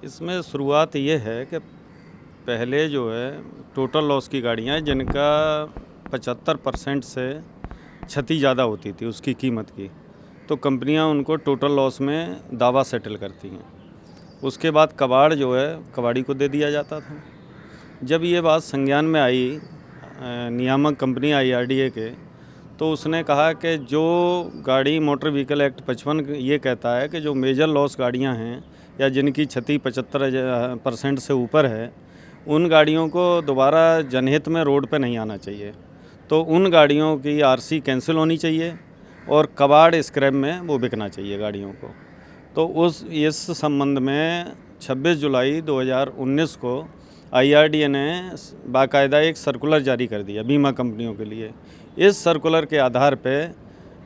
इसमें शुरुआत ये है कि पहले जो है टोटल लॉस की गाड़ियाँ जिनका 75% से क्षति ज़्यादा होती थी उसकी कीमत की, तो कंपनियां उनको टोटल लॉस में दावा सेटल करती हैं। उसके बाद कबाड़ जो है कबाड़ी को दे दिया जाता था। जब ये बात संज्ञान में आई, नियामक कंपनी IRDA के, तो उसने कहा कि जो गाड़ी मोटर व्हीकल एक्ट 55 ये कहता है कि जो मेजर लॉस गाड़ियां हैं या जिनकी क्षति 75% से ऊपर है, उन गाड़ियों को दोबारा जनहित में रोड पे नहीं आना चाहिए। तो उन गाड़ियों की RC कैंसिल होनी चाहिए और कबाड़ स्क्रैप में वो बिकना चाहिए गाड़ियों को। तो इस संबंध में 26 जुलाई 2019 को IRDA ने बाकायदा एक सर्कुलर जारी कर दिया बीमा कंपनियों के लिए। इस सर्कुलर के आधार पे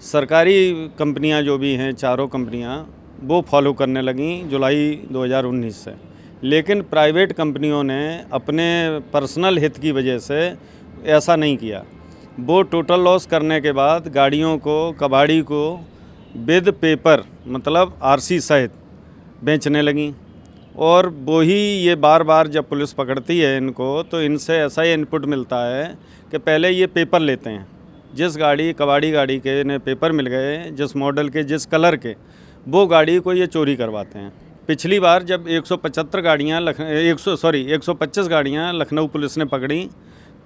सरकारी कंपनियां जो भी हैं, चारों कंपनियां, वो फॉलो करने लगीं जुलाई 2019 से। लेकिन प्राइवेट कंपनियों ने अपने पर्सनल हित की वजह से ऐसा नहीं किया। वो टोटल लॉस करने के बाद गाड़ियों को, कबाड़ी को विद पेपर मतलब RC सहित बेचने लगीं। और वही ये बार बार जब पुलिस पकड़ती है इनको, तो इनसे ऐसा ही इनपुट मिलता है कि पहले ये पेपर लेते हैं। जिस गाड़ी, कबाड़ी गाड़ी के ने पेपर मिल गए, जिस मॉडल के, जिस कलर के, वो गाड़ी को ये चोरी करवाते हैं। पिछली बार जब 125 गाड़ियाँ लखनऊ पुलिस ने पकड़ी,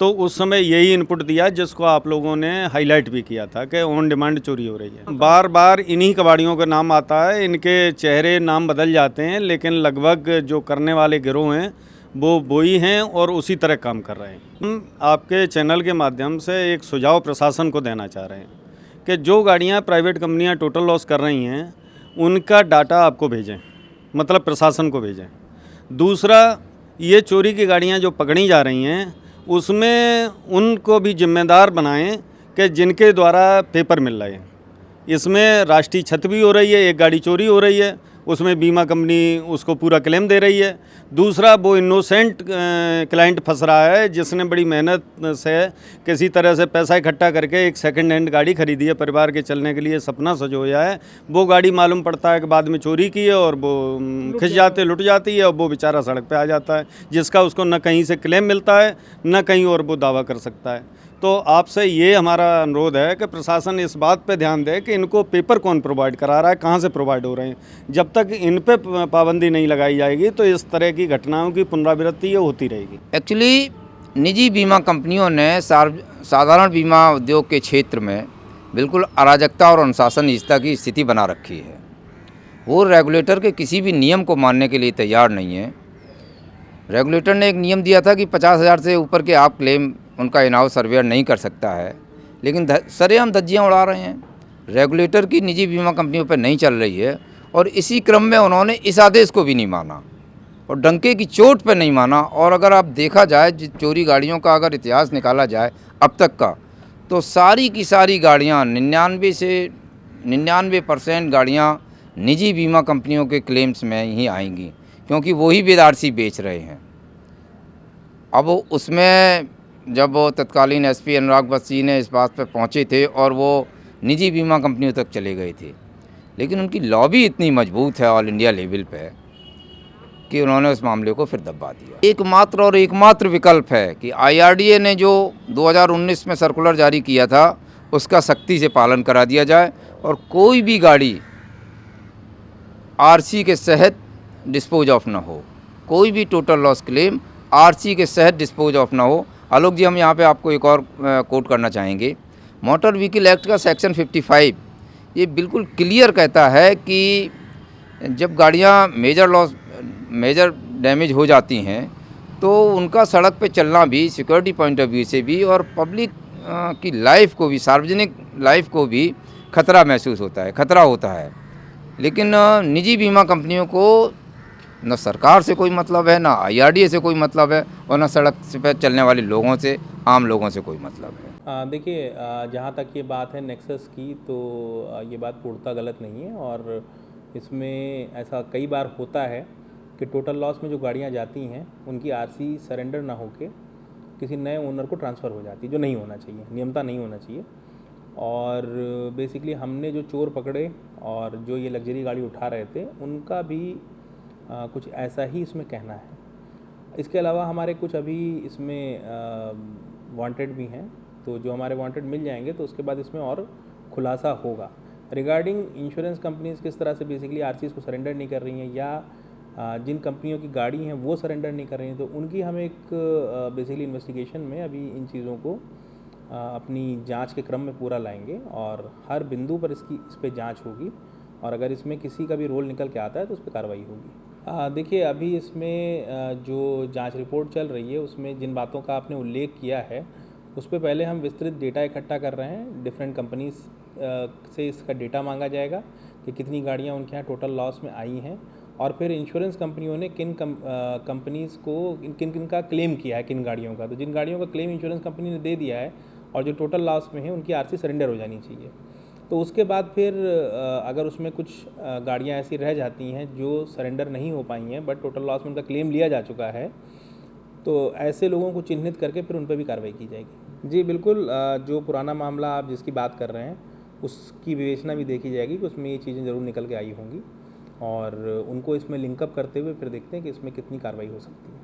तो उस समय यही इनपुट दिया जिसको आप लोगों ने हाईलाइट भी किया था कि ऑन डिमांड चोरी हो रही है। बार बार इन्हीं कबाड़ियों का नाम आता है, इनके चेहरे नाम बदल जाते हैं, लेकिन लगभग जो करने वाले गिरोह हैं वो ही हैं और उसी तरह काम कर रहे हैं। हम आपके चैनल के माध्यम से एक सुझाव प्रशासन को देना चाह रहे हैं कि जो गाड़ियाँ प्राइवेट कंपनियाँ टोटल लॉस कर रही हैं, उनका डाटा आपको भेजें, मतलब प्रशासन को भेजें। दूसरा, ये चोरी की गाड़ियाँ जो पकड़ी जा रही हैं, उसमें उनको भी जिम्मेदार बनाएं कि जिनके द्वारा पेपर मिल रहे हैं। इसमें राष्ट्रीय क्षति भी हो रही है, एक गाड़ी चोरी हो रही है, उसमें बीमा कंपनी उसको पूरा क्लेम दे रही है। दूसरा, वो इनोसेंट क्लाइंट फंस रहा है जिसने बड़ी मेहनत से किसी तरह से पैसा इकट्ठा करके एक सेकंड हैंड गाड़ी खरीदी है, परिवार के चलने के लिए सपना सजोया है। वो गाड़ी मालूम पड़ता है कि बाद में चोरी की है और वो लुट जाती है और वो बेचारा सड़क पे आ जाता है, जिसका उसको न कहीं से क्लेम मिलता है न कहीं और वो दावा कर सकता है। तो आपसे ये हमारा अनुरोध है कि प्रशासन इस बात पे ध्यान दे कि इनको पेपर कौन प्रोवाइड करा रहा है, कहाँ से प्रोवाइड हो रहे हैं। जब तक इन पे पाबंदी नहीं लगाई जाएगी तो इस तरह की घटनाओं की पुनरावृत्ति ये होती रहेगी। एक्चुअली निजी बीमा कंपनियों ने साधारण बीमा उद्योग के क्षेत्र में बिल्कुल अराजकता और अनुशासनहीनता की स्थिति बना रखी है। वो रेगुलेटर के किसी भी नियम को मानने के लिए तैयार नहीं है। रेगुलेटर ने एक नियम दिया था कि 50,000 से ऊपर के आप क्लेम उनका इनाउ सर्वेयर नहीं कर सकता है, लेकिन सरेआम धज्जियाँ उड़ा रहे हैं। रेगुलेटर की निजी बीमा कंपनियों पर नहीं चल रही है और इसी क्रम में उन्होंने इस आदेश को भी नहीं माना और डंके की चोट पर नहीं माना। और अगर आप देखा जाए चोरी गाड़ियों का अगर इतिहास निकाला जाए अब तक का, तो सारी की सारी गाड़ियाँ 99 से 99% गाड़ियाँ निजी बीमा कंपनियों के क्लेम्स में ही आएंगी, क्योंकि वही विद RC बेच रहे हैं। अब उसमें जब वो तत्कालीन SP अनुराग बस्सी ने इस बात पर पहुँचे थे और वो निजी बीमा कंपनियों तक चले गए थे, लेकिन उनकी लॉबी इतनी मजबूत है ऑल इंडिया लेवल पे कि उन्होंने उस मामले को फिर दबा दिया। एकमात्र विकल्प है कि IRDA ने जो 2019 में सर्कुलर जारी किया था उसका सख्ती से पालन करा दिया जाए और कोई भी गाड़ी RC के तहत डिस्पोज ऑफ ना हो, कोई भी टोटल लॉस क्लेम RC के तहत डिस्पोज ऑफ ना हो। आलोक जी, हम यहाँ पे आपको एक और कोट करना चाहेंगे। मोटर व्हीकल एक्ट का सेक्शन 55 ये बिल्कुल क्लियर कहता है कि जब गाड़ियाँ मेजर डैमेज हो जाती हैं तो उनका सड़क पे चलना भी सिक्योरिटी पॉइंट ऑफ व्यू से भी और पब्लिक की लाइफ को भी, सार्वजनिक लाइफ को भी खतरा होता है। लेकिन निजी बीमा कंपनियों को न सरकार से कोई मतलब है, ना IRDA से कोई मतलब है और न सड़क पर चलने वाले लोगों से, आम लोगों से कोई मतलब है। देखिए, जहाँ तक ये बात है नेक्सस की, तो ये बात पूर्णतः गलत नहीं है और इसमें ऐसा कई बार होता है कि टोटल लॉस में जो गाड़ियाँ जाती हैं उनकी RC सरेंडर ना होके किसी नए ओनर को ट्रांसफ़र हो जाती है, जो नहीं होना चाहिए, नियमता नहीं होना चाहिए। और बेसिकली हमने जो चोर पकड़े और जो ये लग्जरी गाड़ी उठा रहे थे, उनका भी कुछ ऐसा ही इसमें कहना है। इसके अलावा हमारे कुछ अभी इसमें वांटेड भी हैं, तो जो हमारे वांटेड मिल जाएंगे तो उसके बाद इसमें और खुलासा होगा। रिगार्डिंग इंश्योरेंस कंपनीज़ किस तरह से बेसिकली आरसीज़ को सरेंडर नहीं कर रही हैं या जिन कंपनियों की गाड़ी हैं वो सरेंडर नहीं कर रही हैं, तो उनकी हम एक बेसिकली इन्वेस्टिगेशन में अभी इन चीज़ों को अपनी जांच के क्रम में पूरा लाएंगे और हर बिंदु पर इस पर जांच होगी और अगर इसमें किसी का भी रोल निकल के आता है तो उस पर कार्रवाई होगी। देखिए, अभी इसमें जो जांच रिपोर्ट चल रही है उसमें जिन बातों का आपने उल्लेख किया है उस पर पहले हम विस्तृत डेटा इकट्ठा कर रहे हैं। डिफरेंट कंपनीज से इसका डेटा मांगा जाएगा कि कितनी गाड़ियां उनके यहाँ टोटल लॉस में आई हैं और फिर इंश्योरेंस कंपनियों ने किन कंपनीज़ को किन किन का क्लेम किया है, किन गाड़ियों का। तो जिन गाड़ियों का क्लेम इंश्योरेंस कंपनी ने दे दिया है और जो टोटल लॉस में है उनकी आरसी सरेंडर हो जानी चाहिए। तो उसके बाद फिर अगर उसमें कुछ गाड़ियां ऐसी रह जाती हैं जो सरेंडर नहीं हो पाई हैं बट टोटल लॉस में उनका क्लेम लिया जा चुका है, तो ऐसे लोगों को चिन्हित करके फिर उन पर भी कार्रवाई की जाएगी। जी बिल्कुल, जो पुराना मामला आप जिसकी बात कर रहे हैं उसकी विवेचना भी देखी जाएगी कि उसमें ये चीज़ें ज़रूर निकल के आई होंगी और उनको इसमें लिंकअप करते हुए फिर देखते हैं कि इसमें कितनी कार्रवाई हो सकती है।